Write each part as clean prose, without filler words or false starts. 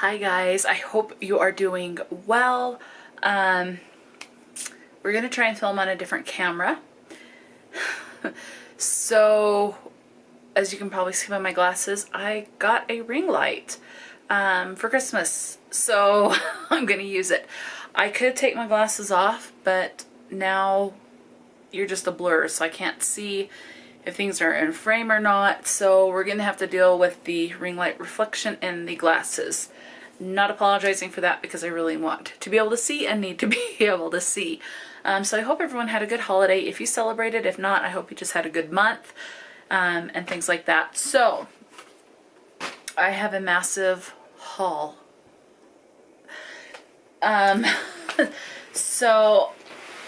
Hi guys, I hope you are doing well. We're gonna try and film on a different camera. So, as you can probably see by my glasses, I got a ring light for Christmas. So I'm gonna use it. I could take my glasses off, but now you're just a blur, so I can't see if things are in frame or not. So we're gonna have to deal with the ring light reflection in the glasses. Not apologizing for that because I really want to be able to see and need to be able to see. So I hope everyone had a good holiday. If you celebrated, if not, I hope you just had a good month and things like that. So I have a massive haul. So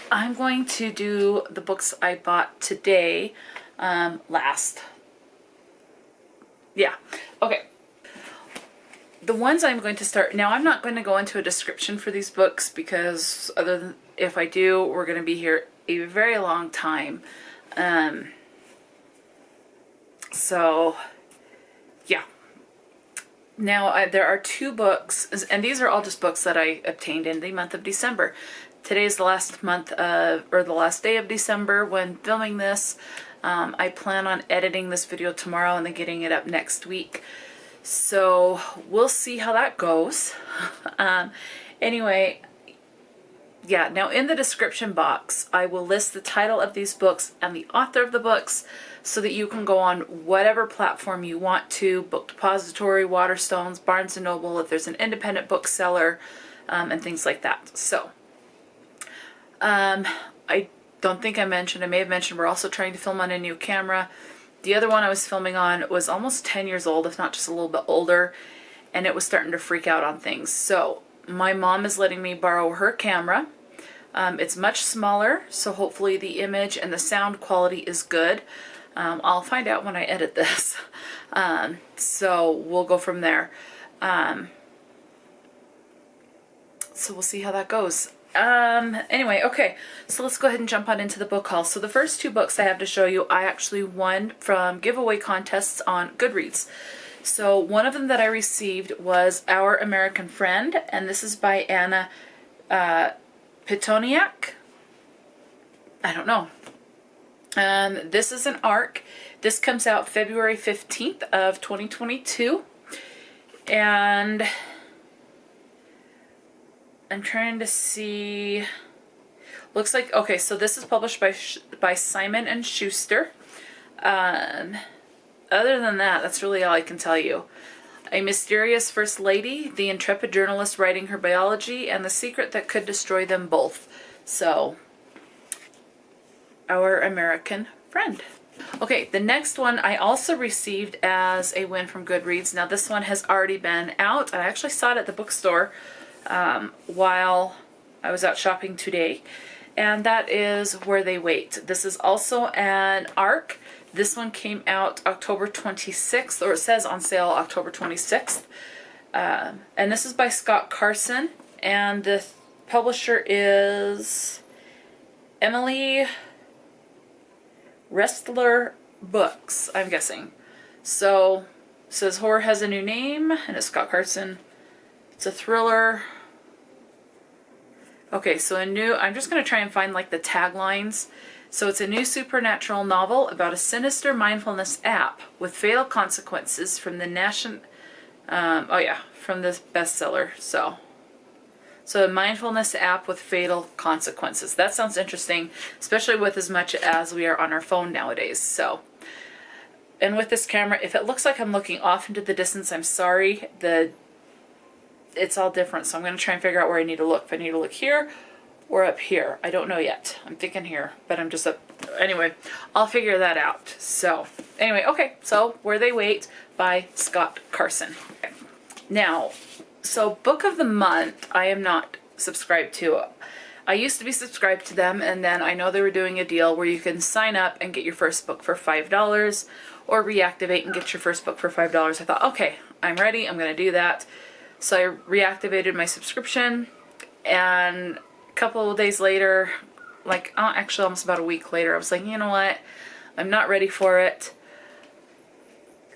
I'm going to do the books I bought today last. Yeah, okay. The ones I'm going to start, now I'm not going to go into a description for these books because other than if I do, we're going to be here a very long time. So, yeah. Now, there are two books, and these are all just books that I obtained in the month of December. Today is the last month of, or the last day of December when filming this. I plan on editing this video tomorrow and then getting it up next week. So we'll see how that goes. Anyway, yeah, now in the description box, I will list the title of these books and the author of the books so that you can go on whatever platform you want to, Book Depository, Waterstones, Barnes & Noble, if there's an independent bookseller, and things like that. So, I don't think I mentioned, I may have mentioned we're also trying to film on a new camera. The other one I was filming on was almost 10 years old, if not just a little bit older, and it was starting to freak out on things. So my mom is letting me borrow her camera. It's much smaller, so hopefully the image and the sound quality is good. I'll find out when I edit this. So we'll go from there. So we'll see how that goes. Anyway, okay, so let's go ahead and jump on into the book haul. So the first two books I have to show you, I actually won from giveaway contests on Goodreads. So one of them that I received was Our American Friend, and this is by Anna Pitoniak. I don't know. This is an ARC. This comes out February 15th of 2022. And I'm trying to see, looks like, okay, so this is published by Simon & Schuster. Other than that, that's really all I can tell you. A Mysterious First Lady, the intrepid journalist writing her biology, and the secret that could destroy them both. So, Our American Friend. Okay, the next one I also received as a win from Goodreads. Now this one has already been out. I actually saw it at the bookstore while I was out shopping today, and that is Where They Wait. This is also an ARC. This one came out October 26th, or it says on sale October 26th, and this is by Scott Carson, and the publisher is Emily Restler Books, I'm guessing. So it says Horror Has a New Name, and it's Scott Carson. It's a thriller. Okay, so I'm just going to try and find like the taglines. So it's a new supernatural novel about a sinister mindfulness app with fatal consequences from the from this bestseller. So a mindfulness app with fatal consequences. That sounds interesting, especially with as much as we are on our phone nowadays. So, and with this camera, if it looks like I'm looking off into the distance, I'm sorry. It's all different, so I'm going to try and figure out where I need to look. If I need to look here or up here. I don't know yet. I'm thinking here, but I'm just up. Anyway, I'll figure that out. So, anyway, okay. So, Where They Wait by Scott Carson. Okay. Now, so Book of the Month, I am not subscribed to. I used to be subscribed to them, and then I know they were doing a deal where you can sign up and get your first book for $5 or reactivate and get your first book for $5. I thought, okay, I'm ready. I'm going to do that. So I reactivated my subscription, and a couple of days later, like actually almost about a week later, I was like, you know what, I'm not ready for it.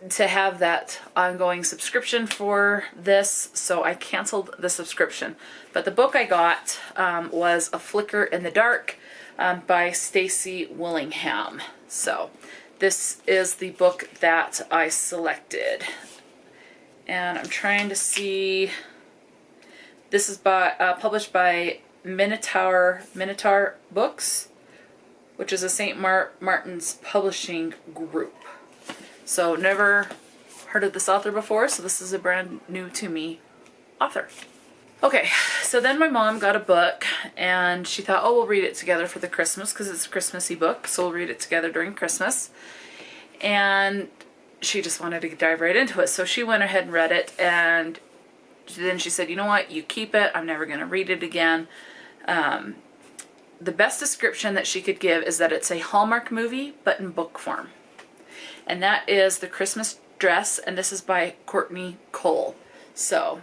to have that ongoing subscription for this, so I canceled the subscription. But the book I got was A Flicker in the Dark by Stacy Willingham. So this is the book that I selected. And I'm trying to see, this is published by Minotaur Books, which is a St. Martin's publishing group. So never heard of this author before, so this is a brand new to me author. Okay, so then my mom got a book and she thought, oh, we'll read it together for the Christmas because it's a Christmassy book, so we'll read it together during Christmas. And she just wanted to dive right into it, so she went ahead and read it, and then she said, you know what, you keep it, I'm never going to read it again. The best description that she could give is that it's a Hallmark movie, but in book form. And that is The Christmas Dress, and this is by Courtney Cole. So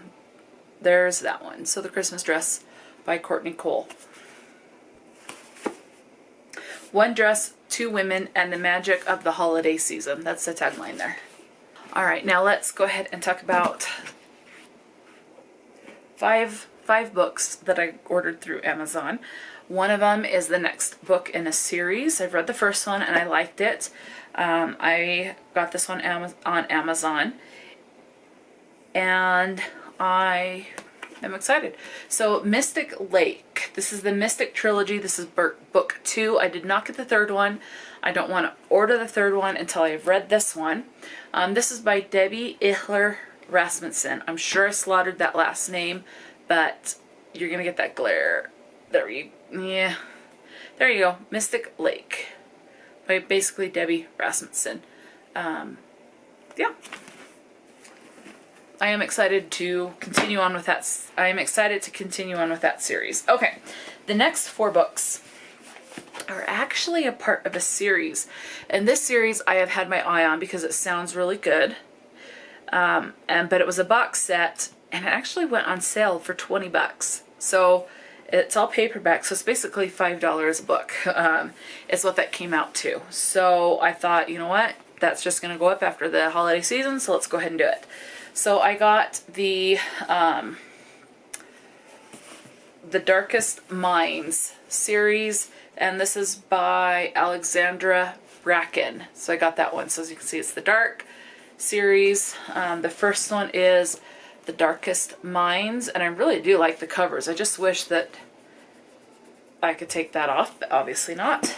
there's that one. So The Christmas Dress by Courtney Cole. One dress, two women, and the magic of the holiday season. That's the tagline there. All right, now let's go ahead and talk about five books that I ordered through Amazon. One of them is the next book in a series. I've read the first one and I liked it. I got this one on Amazon and I am excited. So Mystic Lake. This is the Mystic Trilogy. This is book 2. I did not get the third one. I don't want to order the third one until I've read this one. This is by Debbie Ihler Rasmussen. I'm sure I slaughtered that last name, but you're going to get that glare. There you go. Mystic Lake by basically Debbie Rasmussen. Yeah. I am excited to continue on with that. Series. Okay. The next 4 books are actually a part of a series. And this series I have had my eye on because it sounds really good. But it was a box set and it actually went on sale for $20. So it's all paperback, so it's basically $5 a book. Is what that came out to. So I thought, you know what? That's just going to go up after the holiday season, so let's go ahead and do it. So I got the Darkest Minds series, and this is by Alexandra Bracken. So I got that one. So as you can see, it's the Dark series. The first one is The Darkest Minds, and I really do like the covers. I just wish that I could take that off, but obviously not.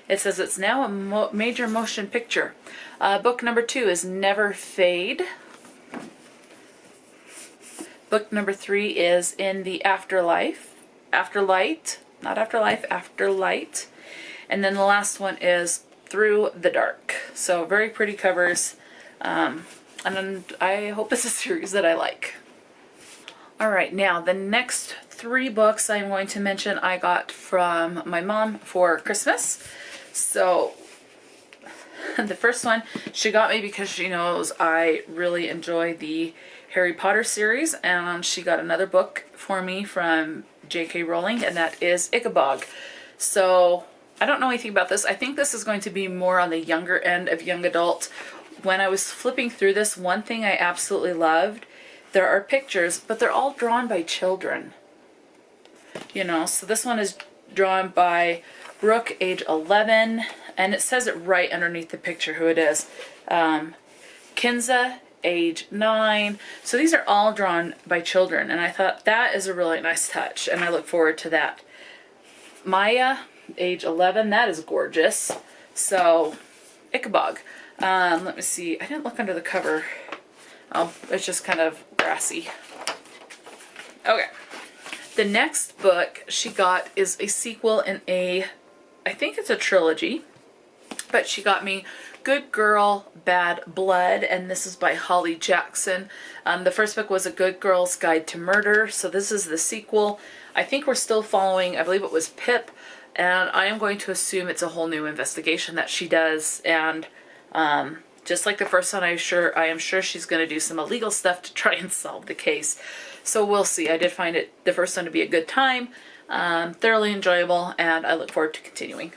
It says it's now a major motion picture. Book number 2 is Never Fade. Book number 3 is In the Afterlight. And then the last one is Through the Dark. So very pretty covers. And I hope it's a series that I like. Alright, now the next 3 books I'm going to mention I got from my mom for Christmas. So the first one she got me because she knows I really enjoy the Harry Potter series, and she got another book for me from JK Rowling, and that is Ickabog. So I don't know anything about this. I think this is going to be more on the younger end of young adult. When I was flipping through this, one thing I absolutely loved, there are pictures, but they're all drawn by children. You know, so this one is drawn by Brooke, age 11, and it says it right underneath the picture who it is. Kinza, age 9. So these are all drawn by children, and I thought that is a really nice touch, and I look forward to that. Maya, age 11, that is gorgeous. So, Ichabog. Let me see. I didn't look under the cover. Oh, it's just kind of grassy. Okay. The next book she got is a sequel in I think it's a trilogy, but she got me Good Girl, Bad Blood, and this is by Holly Jackson. The first book was A Good Girl's Guide to Murder, so this is the sequel. I think we're still following, I believe it was Pip, and I am going to assume it's a whole new investigation that she does, and just like the first one, I am sure she's going to do some illegal stuff to try and solve the case. So we'll see. I did find the first one to be a good time, thoroughly enjoyable, and I look forward to continuing.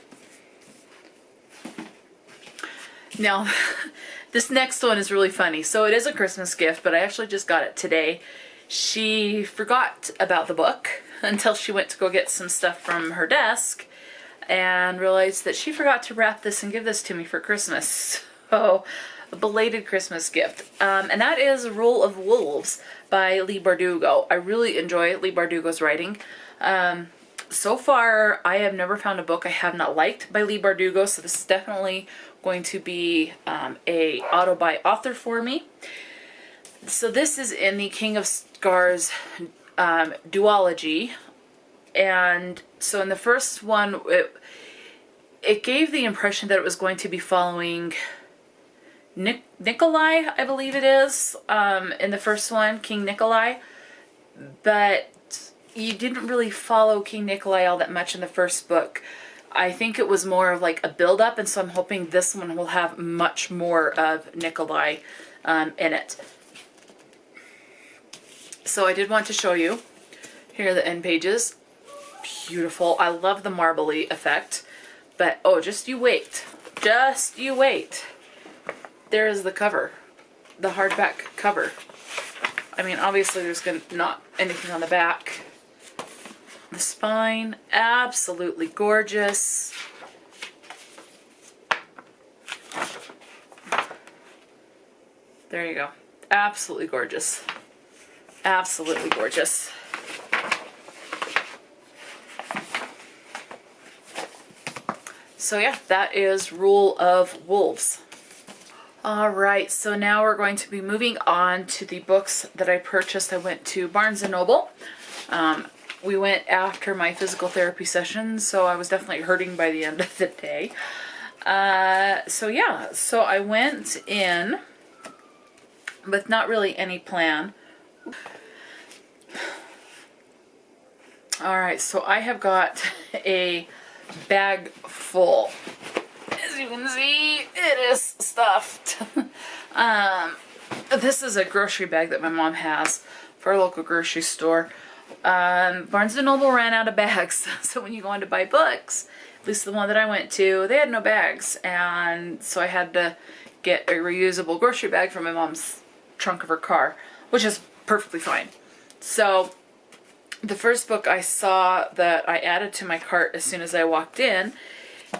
Now, This next one is really funny. So it is a Christmas gift, but I actually just got it today. She forgot about the book until she went to go get some stuff from her desk and realized that she forgot to wrap this and give this to me for Christmas. So, a belated Christmas gift. And that is Rule of Wolves by Leigh Bardugo. I really enjoy Leigh Bardugo's writing. So far, I have never found a book I have not liked by Leigh Bardugo, so this is definitely going to be a auto by author for me. So this is in the King of Scars duology, and so in the first one, it gave the impression that it was going to be following Nikolai, I believe it is, in the first one, King Nikolai, but you didn't really follow King Nikolai all that much in the first book. I think it was more of like a build-up, and so I'm hoping this one will have much more of Nikolai in it. So I did want to show you. Here are the end pages. Beautiful. I love the marbly effect. But, oh, just you wait. Just you wait. There is the cover. The hardback cover. I mean, obviously there's not anything on the back. The spine, absolutely gorgeous. There you go. Absolutely gorgeous. Absolutely gorgeous. So yeah, that is Rule of Wolves. Alright, so now we're going to be moving on to the books that I purchased. I went to Barnes & Noble. We went after my physical therapy session, so I was definitely hurting by the end of the day. So yeah, so I went in with not really any plan. Alright, so I have got a bag full. As you can see, it is stuffed. This is a grocery bag that my mom has for a local grocery store. Barnes & Noble ran out of bags, so when you go in to buy books, at least the one that I went to, they had no bags, and so I had to get a reusable grocery bag from my mom's trunk of her car, which is perfectly fine. So the first book I saw that I added to my cart as soon as I walked in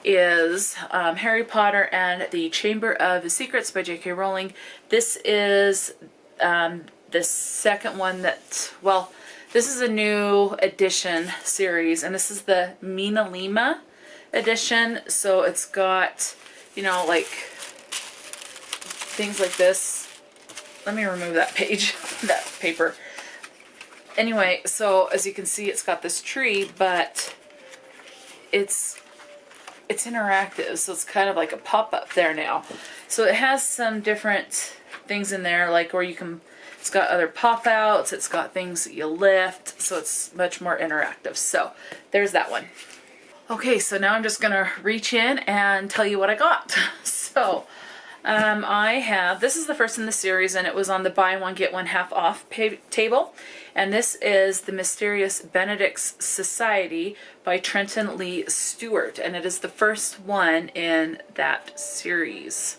is Harry Potter and the Chamber of Secrets by JK Rowling. This is the second one that, well, this is a new edition series, and this is the Mina Lima edition. So it's got, you know, like things like this. Let me remove that page, that paper. Anyway, so as you can see, it's got this tree, but it's interactive, so it's kind of like a pop-up there now. So it has some different things in there, like where you can, it's got other pop-outs, it's got things that you lift, so it's much more interactive. So there's that one. Okay, so now I'm just gonna reach in and tell you what I got. So I have, this is the first in the series, and it was on the buy one get one half off table, and this is The Mysterious Benedict's Society by Trenton Lee Stewart, and it is the first one in that series.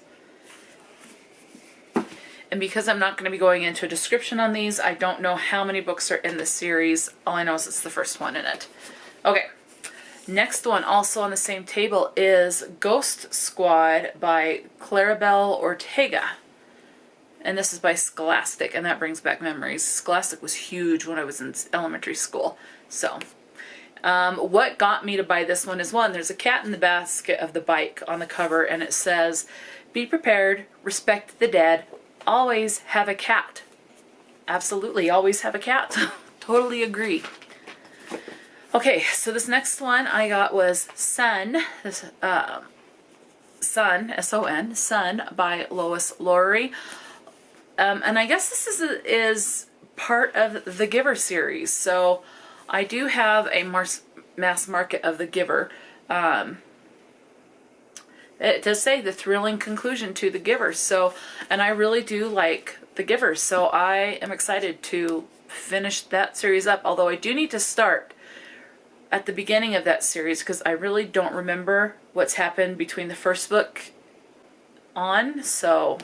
And because I'm not going to be going into a description on these, I don't know how many books are in the series. All I know is it's the first one in it. Okay. Next one, also on the same table, is Ghost Squad by Claribel Ortega. And this is by Scholastic, and that brings back memories. Scholastic was huge when I was in elementary school. So, what got me to buy this one is, one, there's a cat in the basket of the bike on the cover, and it says, "Be prepared, respect the dead, always have a cat." Absolutely, always have a cat. Totally agree. Okay, so this next one I got was Sun, this Sun, S-O-N, Sun by Lois Lowry. And I guess this is part of the Giver series. So I do have a mass market of the Giver. It does say the thrilling conclusion to the Giver. So, and I really do like the Giver. So I am excited to finish that series up. Although I do need to start at the beginning of that series, because I really don't remember what's happened between the first book on. So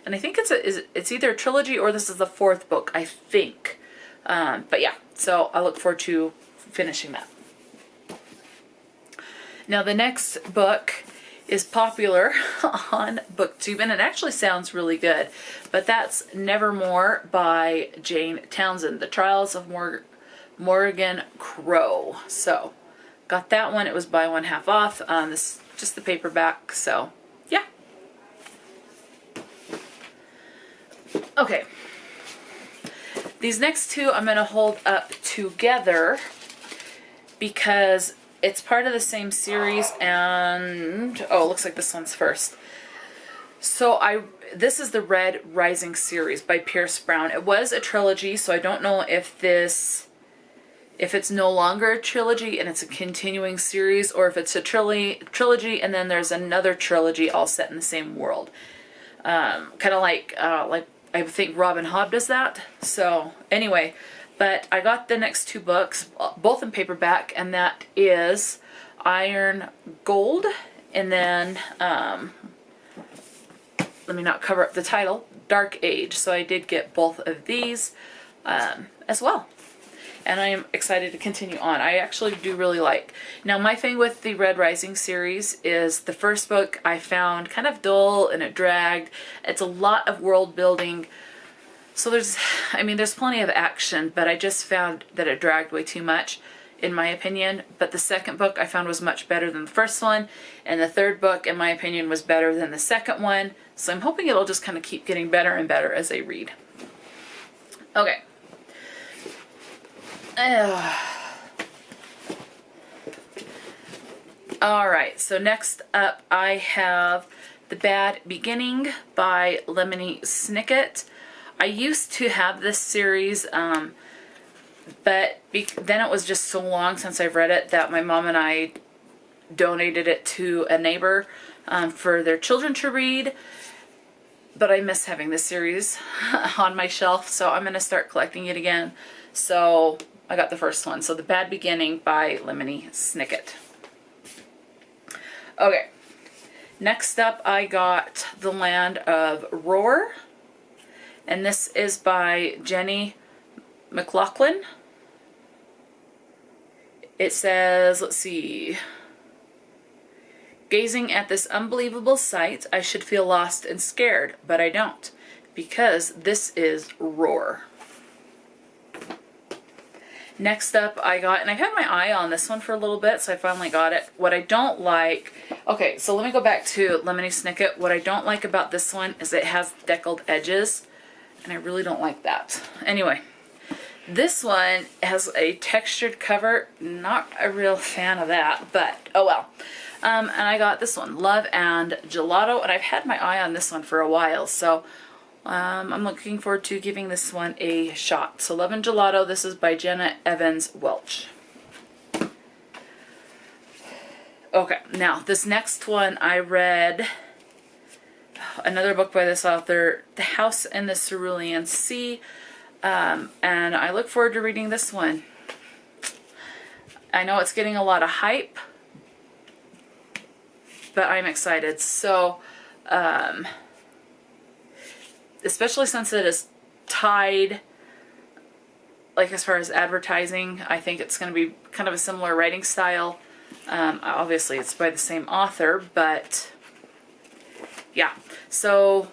And I think it's either a trilogy or this is the 4th book, I think. But yeah, so I look forward to finishing that. Now the next book is popular on BookTube, and it actually sounds really good. But that's Nevermore by Jane Townsend, The Trials of Morgan Crow. So got that one. It was buy one half off. This just the paperback. So yeah. Okay. These next two I'm going to hold up together because it's part of the same series, and oh, it looks like this one's first. So this is the Red Rising series by Pierce Brown. It was a trilogy, so I don't know if it's no longer a trilogy and it's a continuing series, or if it's a trilogy and then there's another trilogy all set in the same world. Kind of like I think Robin Hobb does that. So anyway, but I got the next two books, both in paperback, and that is Iron Gold, and then let me not cover up the title, Dark Age. So I did get both of these as well. And I am excited to continue on. I actually do really like. Now my thing with the Red Rising series is the first book I found kind of dull and it dragged. It's a lot of world building. So there's plenty of action, but I just found that it dragged way too much, in my opinion. But the second book I found was much better than the first one, and the third book, in my opinion, was better than the second one. So I'm hoping it'll just kind of keep getting better and better as I read. Okay. Alright, so next up I have The Bad Beginning by Lemony Snicket. I used to have this series, but then it was just so long since I've read it that my mom and I donated it to a neighbor for their children to read. But I miss having this series on my shelf, so I'm going to start collecting it again. So I got the first one. So The Bad Beginning by Lemony Snicket. Okay. Next up I got The Land of Roar. And this is by Jenny McLaughlin. It says, let's see. Gazing at this unbelievable sight, I should feel lost and scared, but I don't, because this is Roar. Next up I got, and I've had my eye on this one for a little bit, so I finally got it. What I don't like, okay, so let me go back to Lemony Snicket. What I don't like about this one is it has deckled edges, and I really don't like that. Anyway, this one has a textured cover. Not a real fan of that, but oh well. And I got this one, Love and Gelato, and I've had my eye on this one for a while, so I'm looking forward to giving this one a shot. So Love and Gelato, this is by Jenna Evans Welch. Okay, now this next one I read, another book by this author, The House in the Cerulean Sea, and I look forward to reading this one. I know it's getting a lot of hype, but I'm excited. So, especially since it is tied, like as far as advertising, I think it's going to be kind of a similar writing style. Obviously it's by the same author, but yeah. So,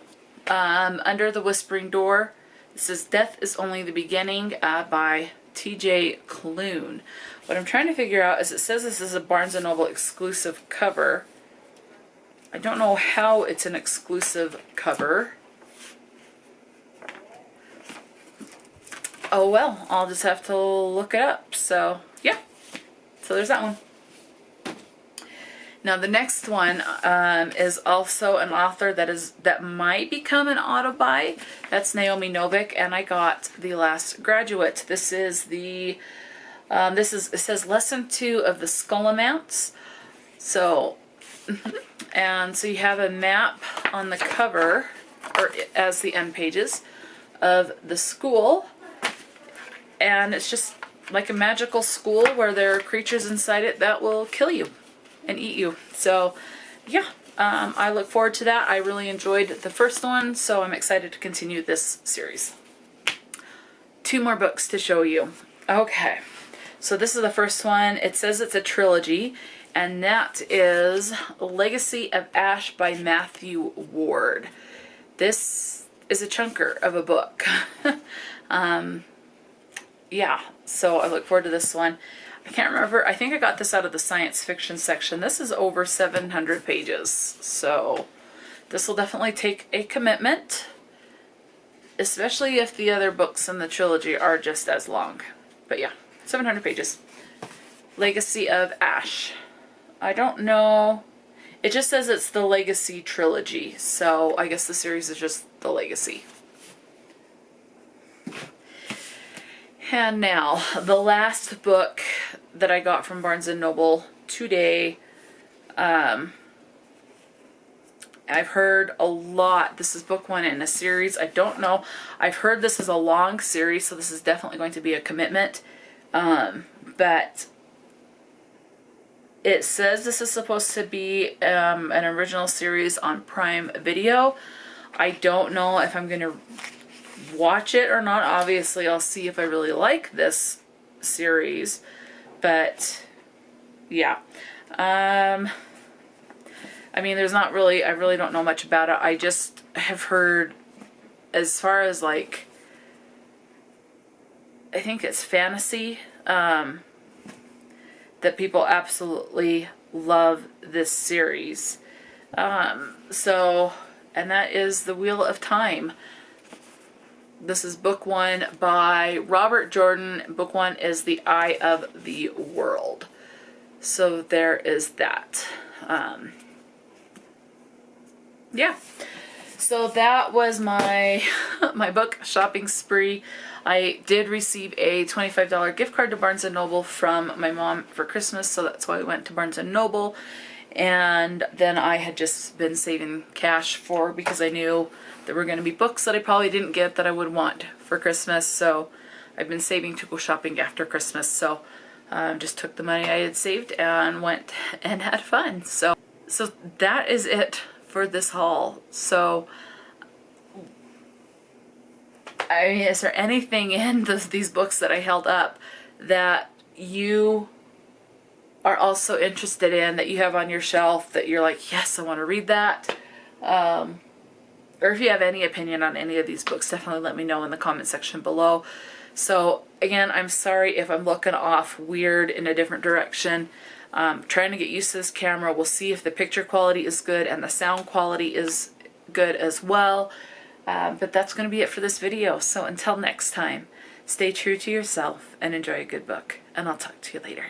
Under the Whispering Door, this is Death is Only the Beginning by T.J. Klune. What I'm trying to figure out is it says this is a Barnes & Noble exclusive cover. I don't know how it's an exclusive cover. Oh well, I'll just have to look it up. So, yeah. So there's that one. Now the next one is also an author that might become an auto-buy. That's Naomi Novik, and I got The Last Graduate. This is the it says Lesson 2 of the Skullamounts. So and so you have a map on the cover, or as the end pages, of the school, and it's just like a magical school where there are creatures inside it that will kill you and eat you. So yeah, I look forward to that. I really enjoyed the first one, so I'm excited to continue this series. 2 more books to show you. Okay, so this is the first one. It says it's a trilogy, and that is Legacy of Ash by Matthew Ward. This is a chunker of a book. Yeah, so I look forward to this one. I can't remember. I think I got this out of the science fiction section. This is over 700 pages, so this will definitely take a commitment, especially if the other books in the trilogy are just as long. But yeah, 700 pages. Legacy of Ash. I don't know. It just says it's the Legacy trilogy, so I guess the series is just the Legacy. And now, the last book that I got from Barnes & Noble today. I've heard a lot. This is book 1 in a series. I don't know. I've heard this is a long series, so this is definitely going to be a commitment. But it says this is supposed to be an original series on Prime Video. I don't know if I'm going to watch it or not. Obviously, I'll see if I really like this series. But, yeah. I mean, there's not really, I really don't know much about it. I just have heard, as far as like, I think it's fantasy, that people absolutely love this series. So, and that is The Wheel of Time. This is book 1 by Robert Jordan. Book 1 is The Eye of the World. So there is that. Yeah. So that was my my book shopping spree. I did receive a $25 gift card to Barnes & Noble from my mom for Christmas, so that's why I went to Barnes & Noble. And then I had just been saving cash because I knew there were going to be books that I probably didn't get that I would want for Christmas, so I've been saving to go shopping after Christmas. So just took the money I had saved and went and had fun. So that is it for this haul. So I mean, is there anything in these books that I held up that you are also interested in, that you have on your shelf, that you're like, yes, I want to read that? Or if you have any opinion on any of these books, definitely let me know in the comment section below. So again, I'm sorry if I'm looking off weird in a different direction. Trying to get used to this camera. We'll see if the picture quality is good and the sound quality is good as well. But that's going to be it for this video. So until next time, stay true to yourself and enjoy a good book. And I'll talk to you later.